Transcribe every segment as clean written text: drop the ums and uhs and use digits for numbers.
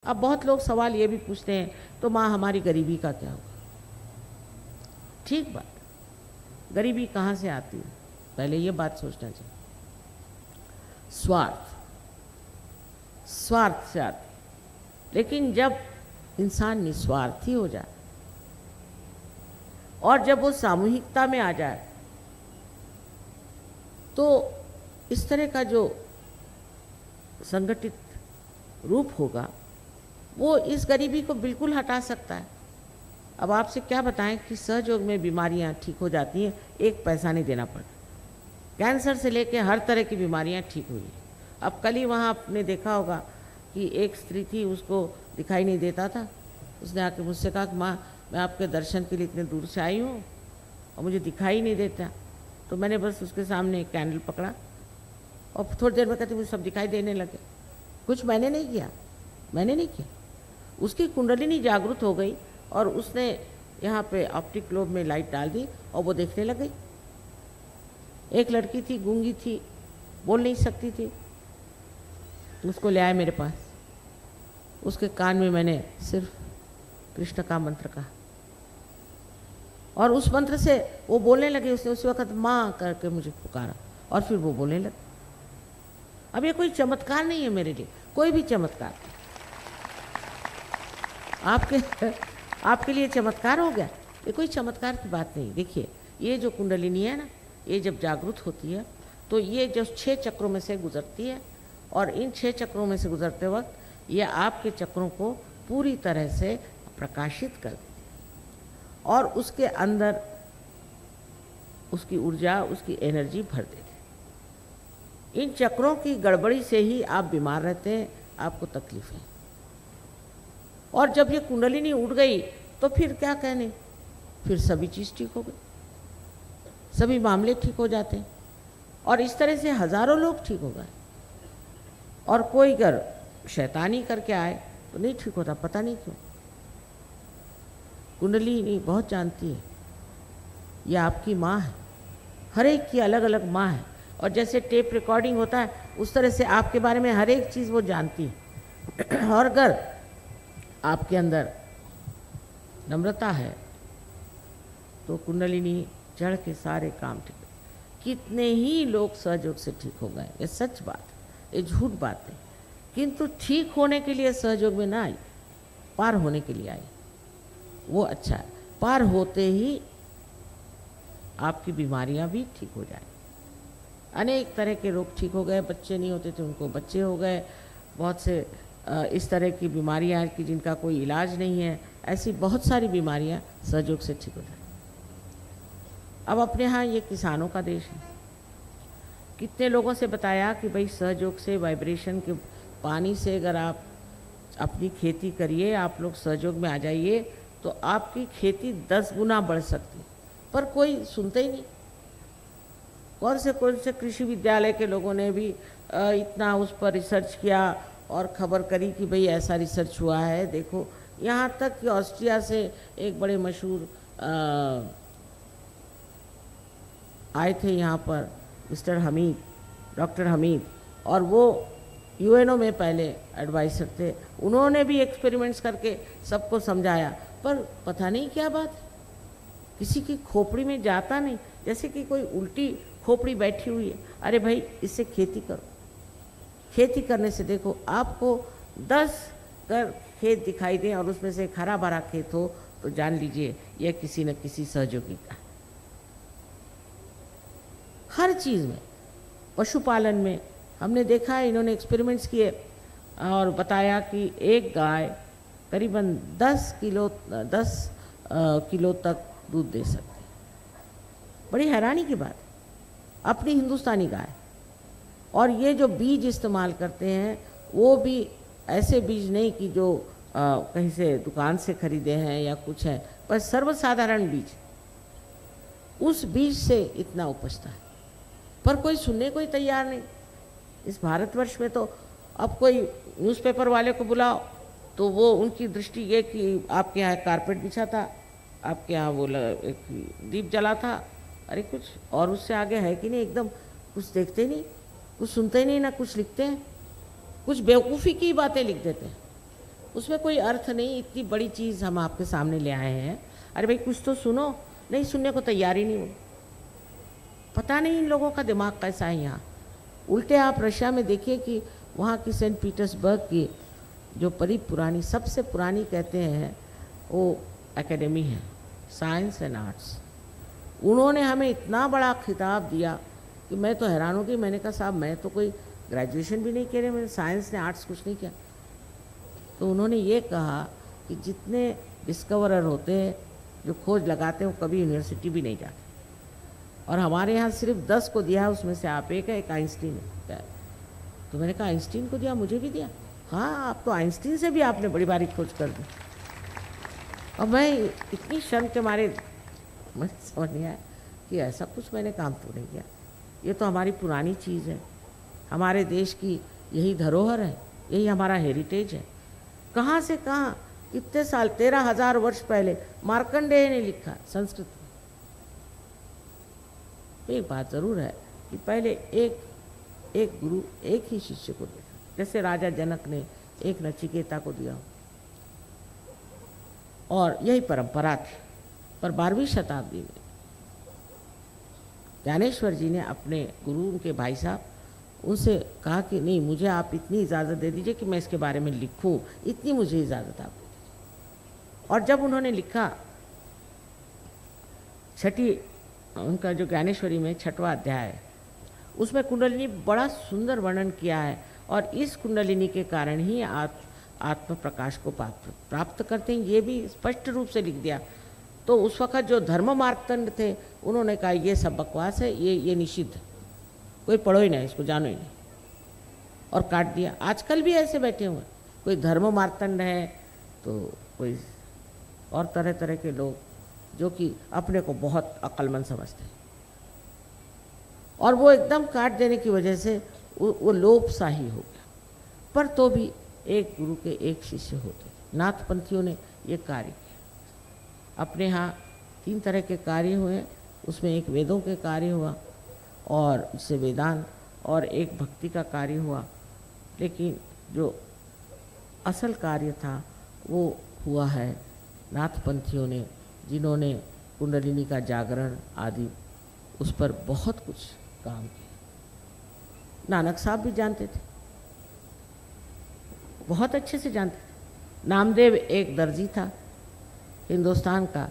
अब बहुत लोग सवाल ये भी पूछते हैं, तो माँ हमारी गरीबी का क्या होगा? ठीक बात, गरीबी कहाँ से आती है? पहले ये बात सोचना चाहिए। स्वार्थ, स्वार्थ से आती है। लेकिन जब इंसान निस्वार्थी हो जाए और जब वो सामूहिकता में आ जाए, तो इस तरह का जो संगठित रूप होगा वो इस गरीबी को बिल्कुल हटा सकता है। अब आपसे क्या बताएं कि सहयोग में बीमारियां ठीक हो जाती हैं, एक पैसा नहीं देना पड़ता। कैंसर से लेके हर तरह की बीमारियां ठीक हुई। अब कल ही वहाँ आपने देखा होगा कि एक स्त्री थी, उसको दिखाई नहीं देता था। उसने आके मुझसे कहा कि माँ, मैं आपके दर्शन के लिए इतने दूर से आई हूँ और मुझे दिखाई नहीं देता। तो मैंने बस उसके सामने एक कैंडल पकड़ा और थोड़ी देर में कहती मुझे सब दिखाई देने लगे। कुछ मैंने नहीं किया, मैंने नहीं किया। उसकी कुंडलिनी जागृत हो गई और उसने यहाँ पे ऑप्टिक लोब में लाइट डाल दी और वो देखने लग गई। एक लड़की थी, गूंगी थी, बोल नहीं सकती थी, उसको ले आए मेरे पास। उसके कान में मैंने सिर्फ कृष्ण का मंत्र कहा और उस मंत्र से वो बोलने लगी। उसने उस वक्त माँ करके मुझे पुकारा और फिर वो बोलने लगी। अब ये कोई चमत्कार नहीं है मेरे लिए, कोई भी चमत्कार आपके लिए चमत्कार हो गया, ये कोई चमत्कार की बात नहीं। देखिए, ये जो कुंडलिनी है ना, ये जब जागृत होती है तो ये जो 6 चक्रों में से गुजरती है और इन 6 चक्रों में से गुजरते वक्त ये आपके चक्रों को पूरी तरह से प्रकाशित कर देती है और उसके अंदर उसकी ऊर्जा, उसकी एनर्जी भर देती है। इन चक्रों की गड़बड़ी से ही आप बीमार रहते हैं, आपको तकलीफ है। और जब ये कुंडलिनी उड़ गई तो फिर क्या कहने, फिर सभी चीज़ ठीक हो गई, सभी मामले ठीक हो जाते हैं। और इस तरह से हजारों लोग ठीक हो गए। और कोई अगर शैतानी करके आए तो नहीं ठीक होता, पता नहीं क्यों। कुंडलिनी बहुत जानती है, ये आपकी माँ है, हर एक की अलग अलग माँ है। और जैसे टेप रिकॉर्डिंग होता है उस तरह से आपके बारे में हर एक चीज़ वो जानती है। और अगर आपके अंदर नम्रता है तो कुंडलिनी चढ़ के सारे काम ठीक। कितने ही लोग सहयोग से ठीक हो गए, ये सच बात है, ये झूठ बात है। किंतु ठीक होने के लिए सहयोग में ना आई, पार होने के लिए आई, वो अच्छा है। पार होते ही आपकी बीमारियां भी ठीक हो जाए। अनेक तरह के रोग ठीक हो गए, बच्चे नहीं होते थे उनको बच्चे हो गए, बहुत से इस तरह की बीमारियां कि जिनका कोई इलाज नहीं है, ऐसी बहुत सारी बीमारियां सहयोग से ठीक हो जाए। अब अपने यहाँ ये किसानों का देश है। कितने लोगों से बताया कि भाई सहयोग से, वाइब्रेशन के पानी से अगर आप अपनी खेती करिए, आप लोग सहयोग में आ जाइए तो आपकी खेती 10 गुना बढ़ सकती। पर कोई सुनते ही नहीं। कौन से कृषि विद्यालय के लोगों ने भी इतना उस पर रिसर्च किया और खबर करी कि भाई ऐसा रिसर्च हुआ है। देखो, यहाँ तक कि ऑस्ट्रिया से एक बड़े मशहूर आए थे यहाँ पर, मिस्टर हमीद, डॉक्टर हमीद, और वो यूएनओ में पहले एडवाइसर थे। उन्होंने भी एक्सपेरिमेंट्स करके सबको समझाया, पर पता नहीं क्या बात है, किसी की खोपड़ी में जाता नहीं। जैसे कि कोई उल्टी खोपड़ी बैठी हुई है। अरे भाई, इससे खेती करो। खेती करने से देखो, आपको 10 खेत दिखाई दें और उसमें से एक हरा भरा खेत हो तो जान लीजिए यह किसी न किसी सहयोगी का। हर चीज़ में, पशुपालन में हमने देखा है, इन्होंने एक्सपेरिमेंट्स किए और बताया कि एक गाय करीबन 10 किलो तक दूध दे सकती है। बड़ी हैरानी की बात है, अपनी हिंदुस्तानी गाय। और ये जो बीज इस्तेमाल करते हैं वो भी ऐसे बीज नहीं कि जो कहीं से दुकान से खरीदे हैं या कुछ है, पर सर्वसाधारण बीज। उस बीज से इतना उपजता है, पर कोई सुनने को ही तैयार नहीं। इस भारतवर्ष में तो अब कोई न्यूज़पेपर वाले को बुलाओ तो वो उनकी दृष्टि ये कि आपके यहाँ कारपेट बिछा था, आपके यहाँ वो एक दीप जला था, अरे कुछ और उससे आगे है कि नहीं। एकदम कुछ देखते नहीं, कुछ सुनते नहीं, ना कुछ लिखते हैं, कुछ बेवकूफ़ी की बातें लिख देते हैं। उसमें कोई अर्थ नहीं, इतनी बड़ी चीज़ हम आपके सामने ले आए हैं, अरे भाई कुछ तो सुनो। नहीं, सुनने को तैयार ही नहीं हो। पता नहीं इन लोगों का दिमाग कैसा है यहाँ। उल्टे आप रशिया में देखिए कि वहाँ की सेंट पीटर्सबर्ग की जो बड़ी पुरानी, सबसे पुरानी कहते हैं वो एकेडमी है, साइंस एंड आर्ट्स। उन्होंने हमें इतना बड़ा खिताब दिया कि मैं तो हैरान हो गई। मैंने कहा साहब मैं तो कोई ग्रेजुएशन भी नहीं किया रहे, मैंने साइंस ने आर्ट्स कुछ नहीं किया। तो उन्होंने ये कहा कि जितने डिस्कवरर होते हैं जो खोज लगाते हैं वो कभी यूनिवर्सिटी भी नहीं जाते, और हमारे यहाँ सिर्फ 10 को दिया है, उसमें से आप एक है, एक आइंस्टीन है। तो मैंने कहा आइंस्टीन को दिया, मुझे भी दिया? हाँ, आप तो आइंस्टीन से भी आपने बड़ी बारी खोज कर दी। और मैं इतनी शर्म के मारे मुझे समझ नहीं आया कि ऐसा कुछ मैंने काम तो नहीं किया। ये तो हमारी पुरानी चीज़ है, हमारे देश की यही धरोहर है, यही हमारा हेरिटेज है। कहाँ से कहाँ, कितने साल, 13,000 वर्ष पहले मार्कंडेय ने लिखा संस्कृत में। तो एक बात ज़रूर है कि पहले एक गुरु एक ही शिष्य को दिया, जैसे राजा जनक ने एक नचिकेता को दिया, और यही परंपरा थी। पर 12वीं शताब्दी में ज्ञानेश्वर जी ने अपने गुरु, उनके भाई साहब, उनसे कहा कि नहीं, मुझे आप इतनी इजाज़त दे दीजिए कि मैं इसके बारे में लिखूं, इतनी मुझे इजाज़त आप दे दीजिए। और जब उन्होंने लिखा, छठी उनका जो ज्ञानेश्वरी में 6वां अध्याय है, उसमें कुंडलिनी बड़ा सुंदर वर्णन किया है, और इस कुंडलिनी के कारण ही आत्म प्रकाश को प्राप्त करते हैं, ये भी स्पष्ट रूप से लिख दिया। तो उस वक़्त जो धर्म मार्तंड थे, उन्होंने कहा ये सब बकवास है, ये निषिद्ध है, कोई पढ़ो ही नहीं, इसको जानो ही नहीं, और काट दिया। आजकल भी ऐसे बैठे हुए, कोई धर्म मार्तंड है तो कोई और तरह तरह के लोग जो कि अपने को बहुत अक्लमंद समझते हैं, और वो एकदम काट देने की वजह से वो लोप सा ही हो गया। पर तो भी एक गुरु के एक शिष्य होते। नाथपंथियों ने ये कार्य किया। अपने यहाँ 3 तरह के कार्य हुए, उसमें एक वेदों के कार्य हुआ, और उससे वेदांत, और एक भक्ति का कार्य हुआ। लेकिन जो असल कार्य था वो हुआ है नाथपंथियों ने, जिन्होंने कुंडलिनी का जागरण आदि उस पर बहुत कुछ काम किया। नानक साहब भी जानते थे, बहुत अच्छे से जानते थे। नामदेव एक दर्जी था हिंदुस्तान का।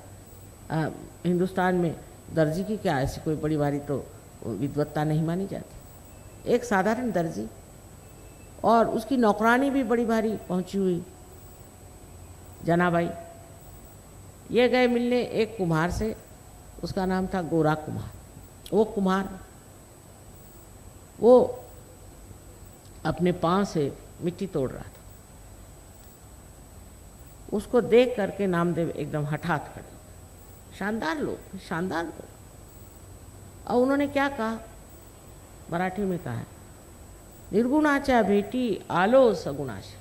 हिंदुस्तान में दर्जी की क्या ऐसी कोई बड़ी बारी तो विद्वत्ता नहीं मानी जाती, एक साधारण दर्जी, और उसकी नौकरानी भी बड़ी भारी पहुंची हुई जनाबाई। ये गए मिलने एक कुम्हार से, उसका नाम था गोरा कुम्हार। वो कुम्हार वो अपने पाँव से मिट्टी तोड़ रहा था। उसको देख करके नामदेव एकदम हठात खड़े, शानदार लोग, शानदार लोग। और उन्होंने क्या कहा, मराठी में कहा है, निर्गुणाचा भेटी आलो सगुणाश।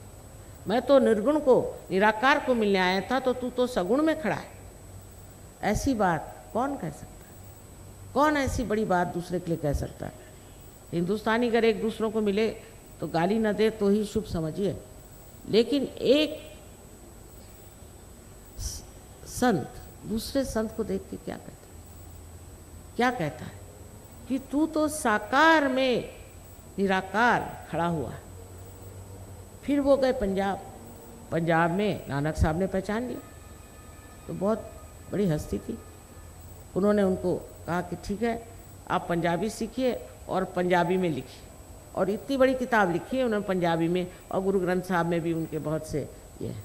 मैं तो निर्गुण को, निराकार को मिलने आया था, तो तू तो सगुण में खड़ा है। ऐसी बात कौन कह सकता है? कौन ऐसी बड़ी बात दूसरे के लिए कह सकता है? हिंदुस्तानी अगर एक दूसरों को मिले तो गाली न दे तो ही शुभ समझिए, लेकिन एक संत दूसरे संत को देख के क्या कहता है? क्या कहता है कि तू तो साकार में निराकार खड़ा हुआ है। फिर वो गए पंजाब। पंजाब में नानक साहब ने पहचान लिया, तो बहुत बड़ी हस्ती थी। उन्होंने उनको कहा कि ठीक है, आप पंजाबी सीखिए और पंजाबी में लिखिए, और इतनी बड़ी किताब लिखी है उन्होंने पंजाबी में, और गुरु ग्रंथ साहब में भी उनके बहुत से ये है।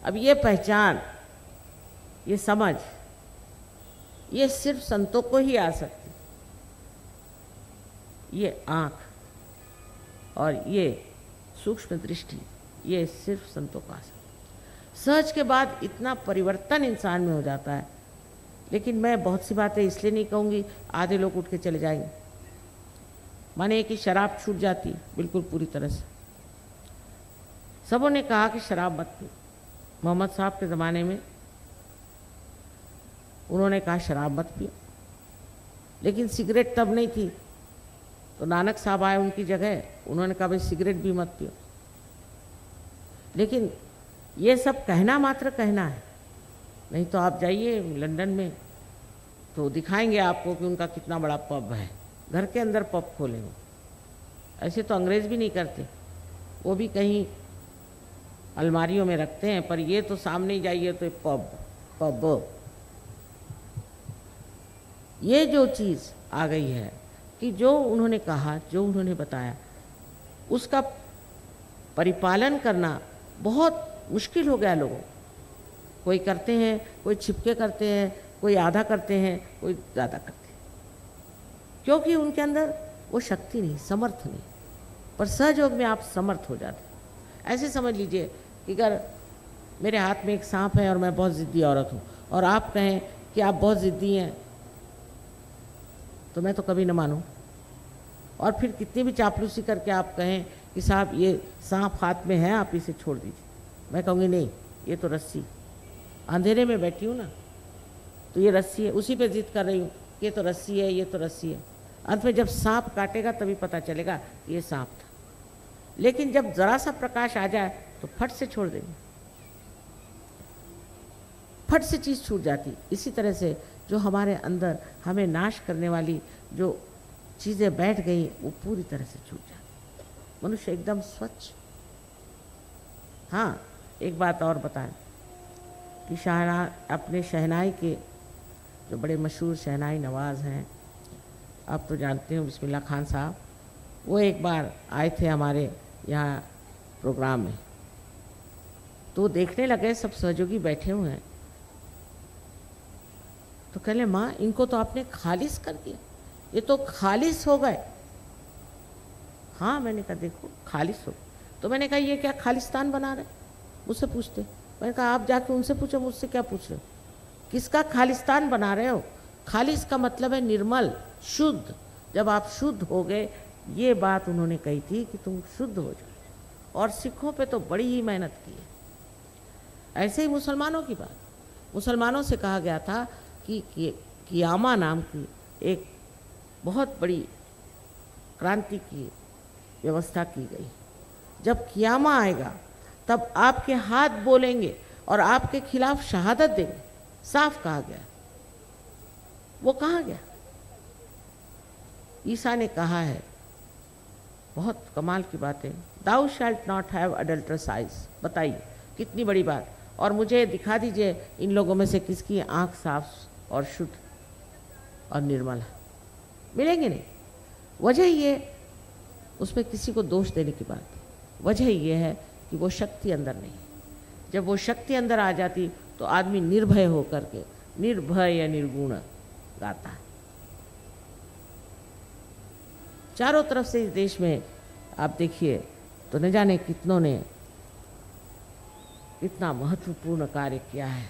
अब ये पहचान, ये समझ, ये सिर्फ संतों को ही आ सकती। ये आँख और ये सूक्ष्म दृष्टि, ये सिर्फ संतों को आ सकती। सहज के बाद इतना परिवर्तन इंसान में हो जाता है। लेकिन मैं बहुत सी बातें इसलिए नहीं कहूँगी, आधे लोग उठ के चले जाएंगे। माने कि शराब छूट जाती बिल्कुल पूरी तरह से। सबों ने कहा कि शराब मत पी। मोहम्मद साहब के ज़माने में उन्होंने कहा शराब मत पियो, लेकिन सिगरेट तब नहीं थी। तो नानक साहब आए उनकी जगह, उन्होंने कहा भाई सिगरेट भी मत पियो। लेकिन ये सब कहना मात्र कहना है, नहीं तो आप जाइए लंदन में तो दिखाएंगे आपको कि उनका कितना बड़ा पब है, घर के अंदर पब खोले हो। ऐसे तो अंग्रेज़ भी नहीं करते, वो भी कहीं अलमारियों में रखते हैं, पर ये तो सामने ही जाइए तो पब पब। ये जो चीज़ आ गई है कि जो उन्होंने कहा, जो उन्होंने बताया, उसका परिपालन करना बहुत मुश्किल हो गया लोगों। कोई करते हैं, कोई छिपके करते हैं, कोई आधा करते हैं, कोई ज़्यादा करते हैं, क्योंकि उनके अंदर वो शक्ति नहीं, समर्थ नहीं। पर सहयोग में आप समर्थ हो जाते हैं। ऐसे समझ लीजिए कि अगर मेरे हाथ में एक सांप है और मैं बहुत ज़िद्दी औरत हूँ और आप कहें कि आप बहुत ज़िद्दी हैं, तो मैं तो कभी न मानूं। और फिर कितनी भी चापलूसी करके आप कहें कि साहब ये सांप हाथ में है, आप इसे छोड़ दीजिए, मैं कहूँगी नहीं, ये तो रस्सी, अंधेरे में बैठी हूँ ना, तो ये रस्सी है, उसी पे जिद कर रही हूँ कि ये तो रस्सी है, ये तो रस्सी है। अंत में जब सांप काटेगा तभी पता चलेगा ये सांप था। लेकिन जब ज़रा सा प्रकाश आ जाए तो फट से छोड़ देंगे, फट से चीज़ छूट जाती। इसी तरह से जो हमारे अंदर हमें नाश करने वाली जो चीज़ें बैठ गई, वो पूरी तरह से छूट जाती। मनुष्य एकदम स्वच्छ। हाँ, एक बात और बताएं कि अपने शहनाई के जो बड़े मशहूर शहनाई नवाज़ हैं, आप तो जानते हो, बिस्मिल्लाह खान साहब, वो एक बार आए थे हमारे यहाँ प्रोग्राम में, तो देखने लगे, सब सहयोगी बैठे हुए हैं, तो कहले माँ इनको तो आपने खालिस कर दिया, ये तो खालिस हो गए। हाँ, मैंने कहा देखो खालिस हो। तो मैंने कहा ये क्या खालिस्तान बना रहे, मुझसे पूछते। मैंने कहा आप जाके उनसे पूछो, मुझसे क्या पूछ रहे हो, किसका खालिस्तान बना रहे हो। खालिस का मतलब है निर्मल, शुद्ध। जब आप शुद्ध हो गए, ये बात उन्होंने कही थी कि तुम शुद्ध हो जाओ। और सिखों पे तो बड़ी ही मेहनत की है। ऐसे ही मुसलमानों की बात, मुसलमानों से कहा गया था कि कियामा नाम की एक बहुत बड़ी क्रांति की व्यवस्था की गई। जब कियामा आएगा तब आपके हाथ बोलेंगे और आपके खिलाफ शहादत देंगे, साफ कहा गया। वो कहाँ गया? ईसा ने कहा है, बहुत कमाल की बात है, दाउ शैल्ट नॉट हैव अडल्टरस आइज। बताइए कितनी बड़ी बात। और मुझे दिखा दीजिए इन लोगों में से किसकी आंख साफ और शुद्ध और निर्मल है, मिलेंगे नहीं। वजह ये, उसमें किसी को दोष देने की बात, वजह ये है कि वो शक्ति अंदर नहीं है। जब वो शक्ति अंदर आ जाती तो आदमी निर्भय होकर के, निर्भय या निर्गुण गाता है। चारों तरफ से इस देश में आप देखिए तो न जाने कितनों ने कितना महत्वपूर्ण कार्य किया है।